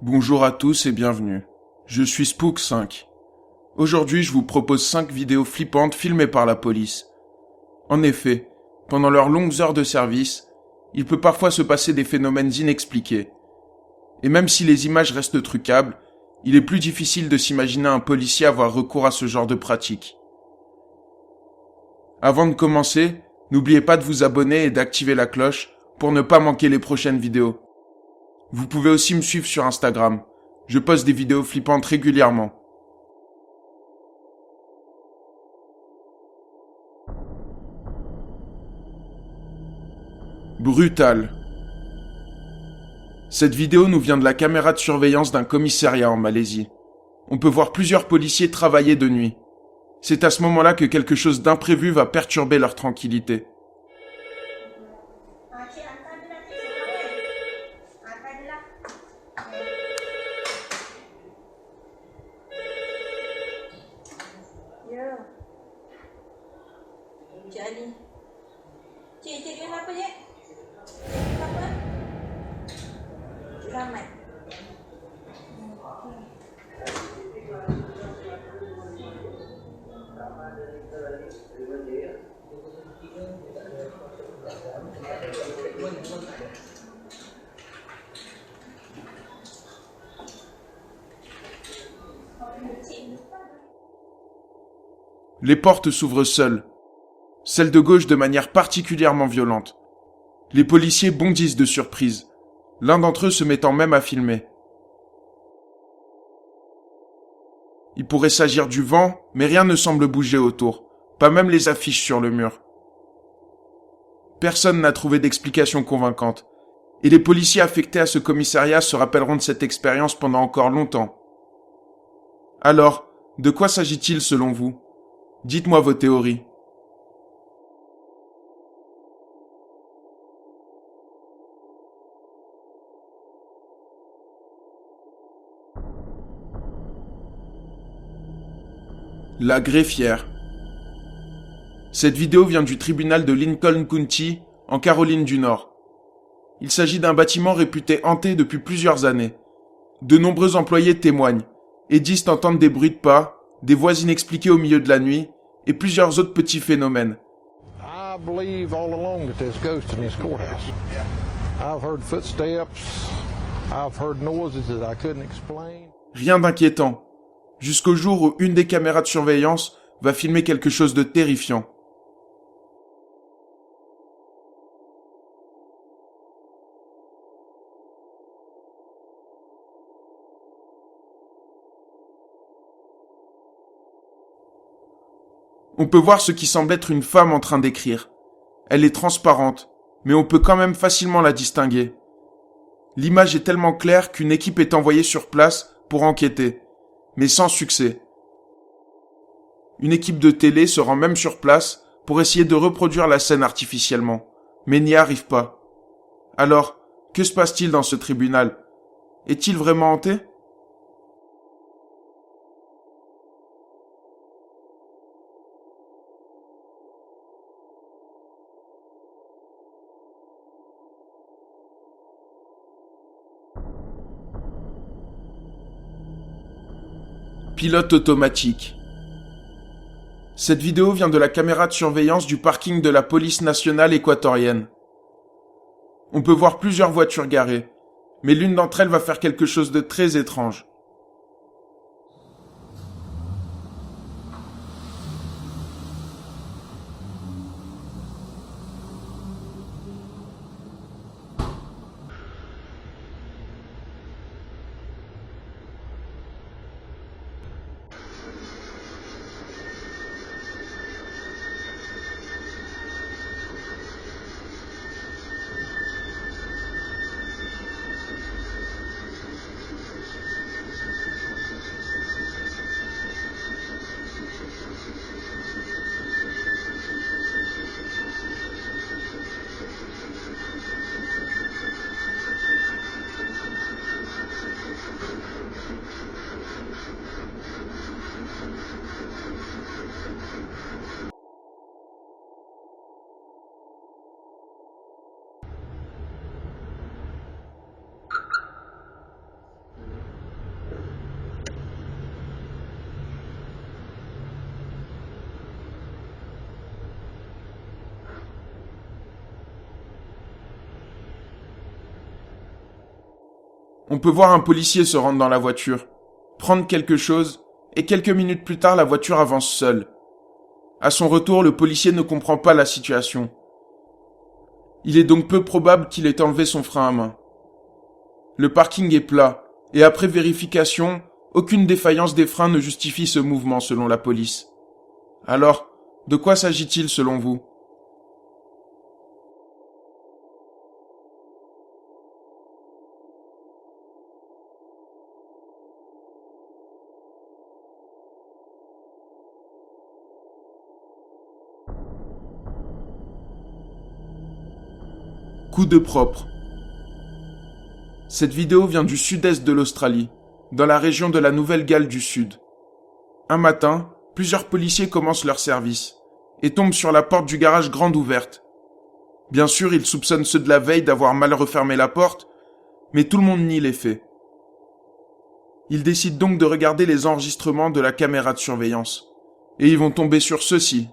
Bonjour à tous et bienvenue. Je suis Spook5. Aujourd'hui, je vous propose 5 vidéos flippantes filmées par la police. En effet, pendant leurs longues heures de service, il peut parfois se passer des phénomènes inexpliqués. Et même si les images restent trucables, il est plus difficile de s'imaginer un policier avoir recours à ce genre de pratique. Avant de commencer, n'oubliez pas de vous abonner et d'activer la cloche pour ne pas manquer les prochaines vidéos. Vous pouvez aussi me suivre sur Instagram. Je poste des vidéos flippantes régulièrement. Brutal. Cette vidéo nous vient de la caméra de surveillance d'un commissariat en Malaisie. On peut voir plusieurs policiers travailler de nuit. C'est à ce moment-là que quelque chose d'imprévu va perturber leur tranquillité. Cik Ali. Cik kenapa, Cik? Kenapa? Selamat. Les portes s'ouvrent seules. Celle de gauche de manière particulièrement violente. Les policiers bondissent de surprise, l'un d'entre eux se mettant même à filmer. Il pourrait s'agir du vent, mais rien ne semble bouger autour, pas même les affiches sur le mur. Personne n'a trouvé d'explication convaincante, et les policiers affectés à ce commissariat se rappelleront de cette expérience pendant encore longtemps. Alors, de quoi s'agit-il selon vous ? Dites-moi vos théories. La greffière. Cette vidéo vient du tribunal de Lincoln County, en Caroline du Nord. Il s'agit d'un bâtiment réputé hanté depuis plusieurs années. De nombreux employés témoignent et disent entendre des bruits de pas, des voix inexpliquées au milieu de la nuit et plusieurs autres petits phénomènes. I believe all along that there's ghosts in this courthouse. I've heard footsteps. I've heard noises that I couldn't explain. Rien d'inquiétant. Jusqu'au jour où une des caméras de surveillance va filmer quelque chose de terrifiant. On peut voir ce qui semble être une femme en train d'écrire. Elle est transparente, mais on peut quand même facilement la distinguer. L'image est tellement claire qu'une équipe est envoyée sur place pour enquêter, mais sans succès. Une équipe de télé se rend même sur place pour essayer de reproduire la scène artificiellement, mais n'y arrive pas. Alors, que se passe-t-il dans ce tribunal ? Est-il vraiment hanté ? Pilote automatique. Cette vidéo vient de la caméra de surveillance du parking de la police nationale équatorienne. On peut voir plusieurs voitures garées, mais l'une d'entre elles va faire quelque chose de très étrange. On peut voir un policier se rendre dans la voiture, prendre quelque chose, et quelques minutes plus tard, la voiture avance seule. À son retour, le policier ne comprend pas la situation. Il est donc peu probable qu'il ait enlevé son frein à main. Le parking est plat, et après vérification, aucune défaillance des freins ne justifie ce mouvement selon la police. Alors, de quoi s'agit-il selon vous ? Coup de propre. Cette vidéo vient du sud-est de l'Australie, dans la région de la Nouvelle-Galles du Sud. Un matin, plusieurs policiers commencent leur service et tombent sur la porte du garage grande ouverte. Bien sûr, ils soupçonnent ceux de la veille d'avoir mal refermé la porte, mais tout le monde nie les faits. Ils décident donc de regarder les enregistrements de la caméra de surveillance, et ils vont tomber sur ceci.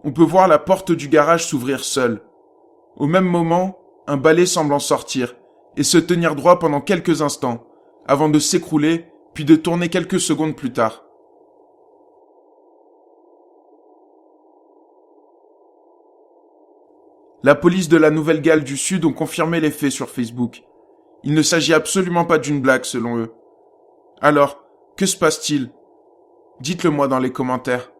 On peut voir la porte du garage s'ouvrir seule. Au même moment, un balai semble en sortir et se tenir droit pendant quelques instants, avant de s'écrouler, puis de tourner quelques secondes plus tard. La police de la Nouvelle-Galles du Sud ont confirmé les faits sur Facebook. Il ne s'agit absolument pas d'une blague selon eux. Alors, que se passe-t-il ? Dites-le moi dans les commentaires.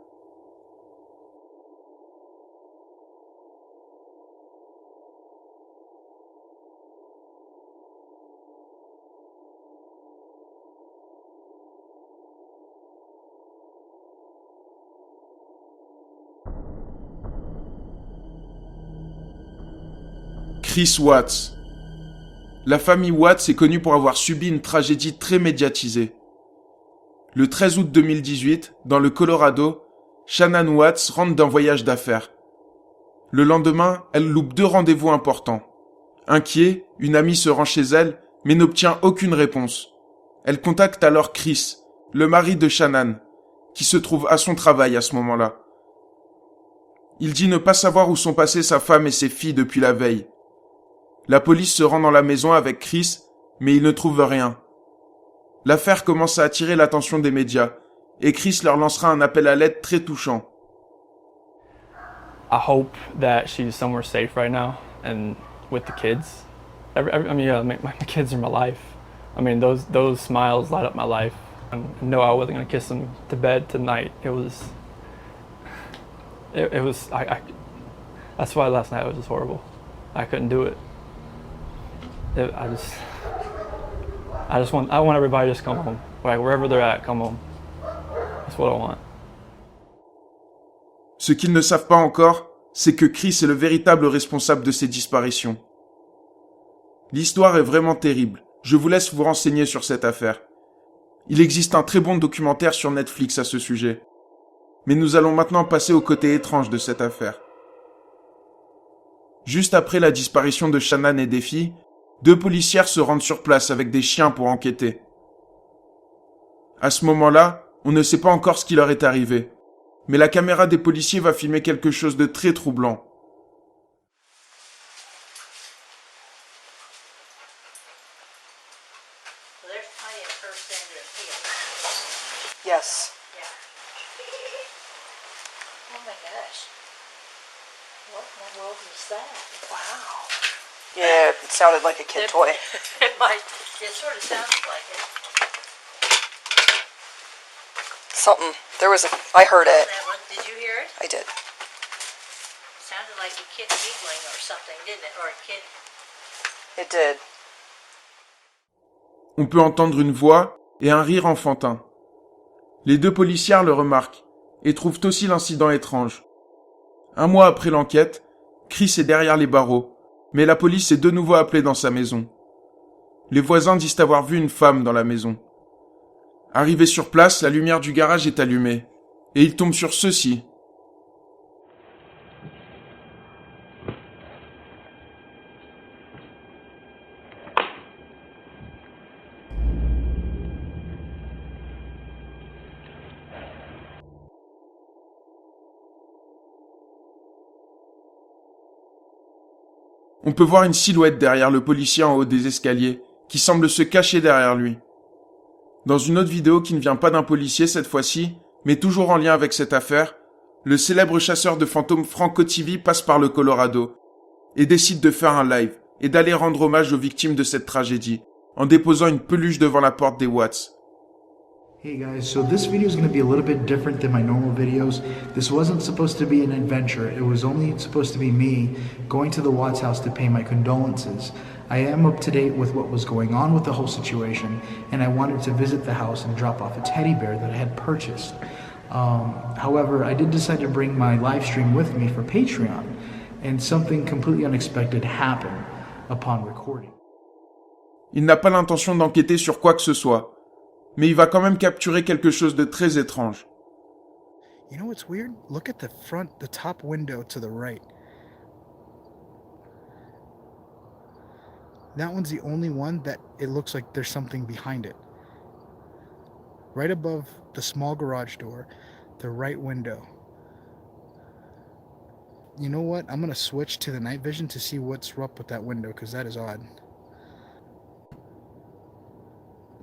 Chris Watts. La famille Watts est connue pour avoir subi une tragédie très médiatisée. Le 13 août 2018, dans le Colorado, Shannan Watts rentre d'un voyage d'affaires. Le lendemain, elle loupe 2 rendez-vous importants. Inquiet, une amie se rend chez elle, mais n'obtient aucune réponse. Elle contacte alors Chris, le mari de Shannan, qui se trouve à son travail à ce moment-là. Il dit ne pas savoir où sont passées sa femme et ses filles depuis la veille. La police se rend dans la maison avec Chris, mais ils ne trouvent rien. L'affaire commence à attirer l'attention des médias, et Chris leur lancera un appel à l'aide très touchant. I hope that she's somewhere safe right now and with the kids. My kids are my life. I mean, those smiles light up my life. And no, I wasn't gonna kiss them to bed tonight. It was. That's why last night was just horrible. I couldn't do it. I want everybody to just come home. Like wherever they're at, come home. That's what I want. Ce qu'ils ne savent pas encore, c'est que Chris est le véritable responsable de ces disparitions. L'histoire est vraiment terrible. Je vous laisse vous renseigner sur cette affaire. Il existe un très bon documentaire sur Netflix à ce sujet. Mais nous allons maintenant passer au côté étrange de cette affaire. Juste après la disparition de Shannan et des filles, 2 policières se rendent sur place avec des chiens pour enquêter. À ce moment-là, on ne sait pas encore ce qui leur est arrivé. Mais la caméra des policiers va filmer quelque chose de très troublant. There's plenty of first aid here. Yes. Yeah. Oh my gosh. What in the world was that? Wow. Yeah, it sounded like a kid toy. It sort of sounded like it. Something. I heard it. That one, did you hear it? I did. Sounded like a kid giggling or something, didn't it? Or a kid. It did. On peut entendre une voix et un rire enfantin. Les deux policières le remarquent et trouvent aussi l'incident étrange. 1 mois après l'enquête, Chris est derrière les barreaux, mais la police est de nouveau appelée dans sa maison. Les voisins disent avoir vu une femme dans la maison. Arrivé sur place, la lumière du garage est allumée, et il tombe sur ceci. On peut voir une silhouette derrière le policier en haut des escaliers, qui semble se cacher derrière lui. Dans une autre vidéo qui ne vient pas d'un policier cette fois-ci, mais toujours en lien avec cette affaire, le célèbre chasseur de fantômes Frank Otivi passe par le Colorado et décide de faire un live et d'aller rendre hommage aux victimes de cette tragédie en déposant une peluche devant la porte des Watts. Hey guys, so this video is going to be a little bit different than my normal videos. This wasn't supposed to be an adventure. It was only supposed to be me going to the Watts house to pay my condolences. I am up to date with what was going on with the whole situation, and I wanted to visit the house and drop off a teddy bear that I had purchased. However, I did decide to bring my live stream with me for Patreon, and something completely unexpected happened upon recording. Il n'a pas l'intention d'enquêter sur quoi que ce soit, mais il va quand même capturer quelque chose de très étrange. You know what's weird? Look at the top window to the right. That one's the only one that it looks like there's something behind it. Right above the small garage door, the right window. You know what? I'm going to switch to the night vision to see what's up with that window, because that is odd.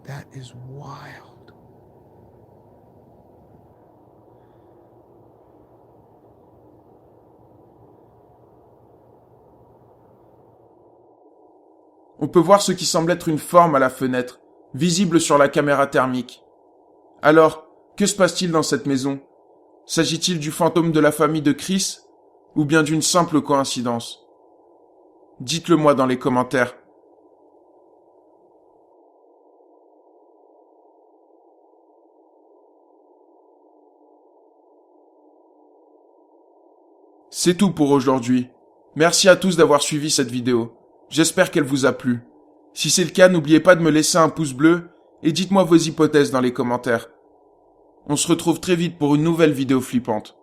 That is wild. On peut voir ce qui semble être une forme à la fenêtre, visible sur la caméra thermique. Alors, que se passe-t-il dans cette maison? S'agit-il du fantôme de la famille de Chris, ou bien d'une simple coïncidence? Dites-le moi dans les commentaires. C'est tout pour aujourd'hui. Merci à tous d'avoir suivi cette vidéo. J'espère qu'elle vous a plu. Si c'est le cas, n'oubliez pas de me laisser un pouce bleu et dites-moi vos hypothèses dans les commentaires. On se retrouve très vite pour une nouvelle vidéo flippante.